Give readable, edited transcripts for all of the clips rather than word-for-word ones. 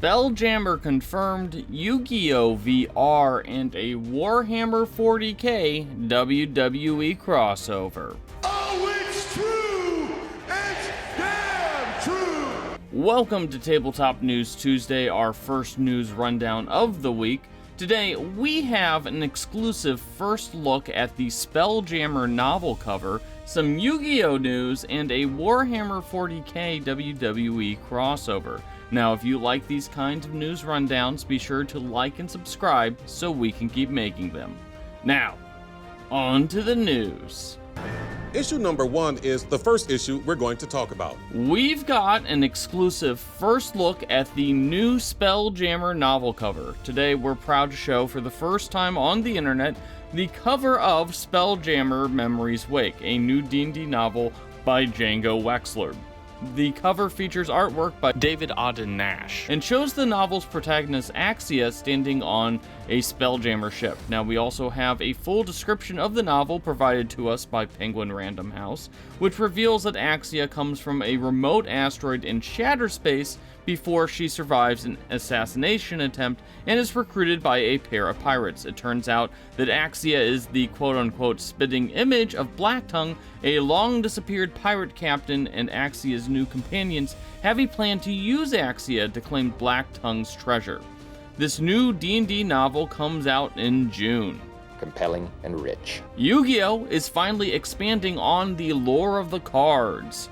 Spelljammer confirmed Yugioh VR and a Warhammer 40k WWE crossover. Oh, it's true! It's damn true! Welcome to Tabletop News Tuesday, our first news rundown of the week. Today, we have an exclusive first look at the Spelljammer novel cover, some Yu-Gi-Oh news, and a Warhammer 40k WWE crossover. Now, if you like these kinds of news rundowns, be sure to like and subscribe so we can keep making them. Now, on to the news. Issue number 1 is the first issue we're going to talk about. We've got an exclusive first look at the new Spelljammer novel cover. Today, we're proud to show for the first time on the internet the cover of Spelljammer Memories Wake, a new D&D novel by Yugioh Baszler. The cover features artwork by David Auden Nash and shows the novel's protagonist Axia standing on a Spelljammer ship. Now, we also have a full description of the novel provided to us by Penguin Random House, which reveals that Axia comes from a remote asteroid in Shatterspace before she survives an assassination attempt and is recruited by a pair of pirates. It turns out that Axia is the quote-unquote spitting image of Blacktongue, a long-disappeared pirate captain, and Axia's new companions have a plan to use Axia to claim Blacktongue's treasure. This new D&D novel comes out in June. Compelling and rich. Yu-Gi-Oh! Is finally expanding on the lore of the cards.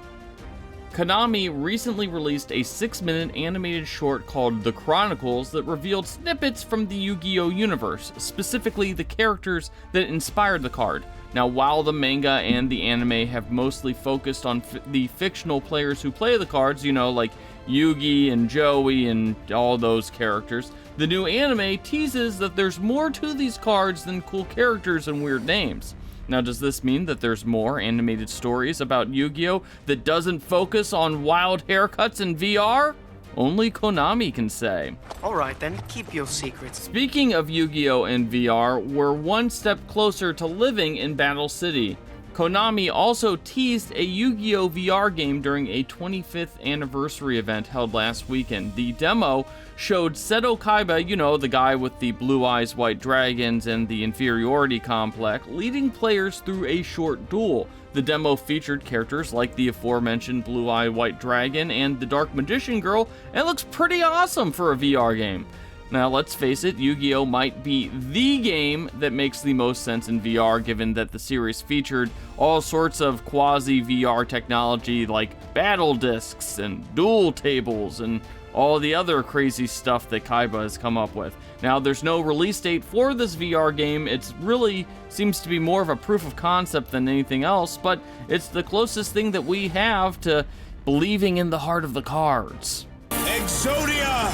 Konami recently released a 6-minute animated short called The Chronicles that revealed snippets from the Yu-Gi-Oh! Universe, specifically the characters that inspired the card. Now, while the manga and the anime have mostly focused on the fictional players who play the cards, you know, like Yugi and Joey and all those characters, the new anime teases that there's more to these cards than cool characters and weird names. Now, does this mean that there's more animated stories about Yu-Gi-Oh! That doesn't focus on wild haircuts in VR? Only Konami can say. Alright then, keep your secrets. Speaking of Yu-Gi-Oh! And VR, we're one step closer to living in Battle City. Konami also teased a Yu-Gi-Oh! VR game during a 25th anniversary event held last weekend. The demo showed Seto Kaiba, you know, the guy with the blue eyes, white dragons, and the inferiority complex, leading players through a short duel. The demo featured characters like the aforementioned blue-eye white dragon and the dark magician girl, and looks pretty awesome for a VR game. Now, let's face it, Yu-Gi-Oh! Might be the game that makes the most sense in VR, given that the series featured all sorts of quasi-VR technology like battle discs and duel tables and all the other crazy stuff that Kaiba has come up with. Now, there's no release date for this VR game. It really seems to be more of a proof of concept than anything else, but it's the closest thing that we have to believing in the heart of the cards. Exodia!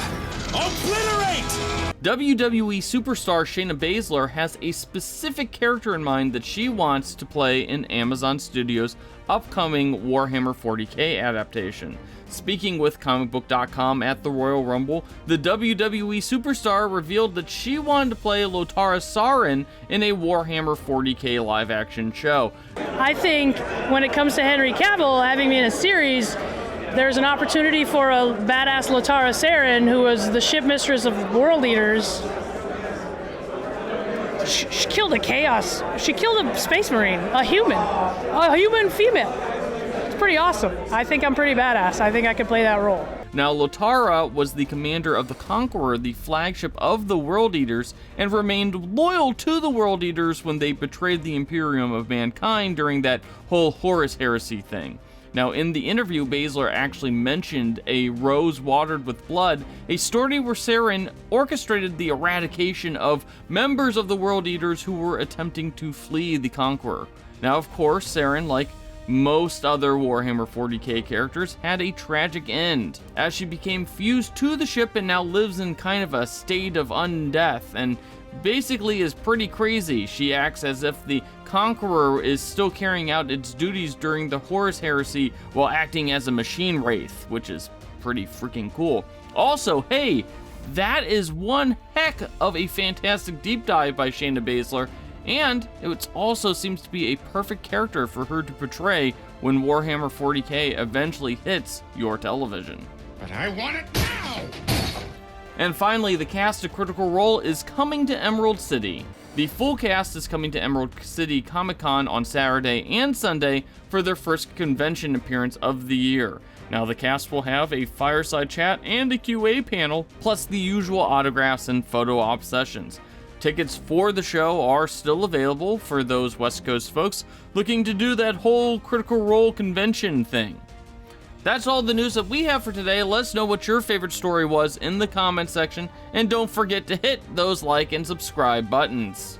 Obliterate! WWE Superstar Shayna Baszler has a specific character in mind that she wants to play in Amazon Studios' upcoming Warhammer 40k adaptation. Speaking with comicbook.com at the Royal Rumble, the WWE Superstar revealed that she wanted to play Lotara Sarin in a Warhammer 40k live-action show. I think when it comes to Henry Cavill having me in a series, there's an opportunity for a badass Lotara Sarin, who was the ship mistress of World Eaters. She killed a chaos. She killed a space marine, a human female. It's pretty awesome. I think I'm pretty badass. I think I could play that role. Now, Lotara was the commander of the Conqueror, the flagship of the World Eaters, and remained loyal to the World Eaters when they betrayed the Imperium of Mankind during that whole Horus Heresy thing. Now, in the interview, Baszler actually mentioned a rose watered with blood, a story where Sarin orchestrated the eradication of members of the World Eaters who were attempting to flee the Conqueror. Now, of course, Sarin, like most other Warhammer 40k characters, had a tragic end, as she became fused to the ship and now lives in kind of a state of undeath, and basically is pretty crazy. She acts as if the Conqueror is still carrying out its duties during the Horus Heresy while acting as a machine wraith, which is pretty freaking cool. Also, hey, that is one heck of a fantastic deep dive by Shayna Baszler, and it also seems to be a perfect character for her to portray when Warhammer 40k eventually hits your television. But I want it now! And finally, the cast of Critical Role is coming to Emerald City. The full cast is coming to Emerald City Comic-Con on Saturday and Sunday for their first convention appearance of the year. Now, the cast will have a fireside chat and a QA panel, plus the usual autographs and photo op sessions. Tickets for the show are still available for those West Coast folks looking to do that whole Critical Role convention thing. That's all the news that we have for today. Let us know what your favorite story was in the comment section, and don't forget to hit those like and subscribe buttons.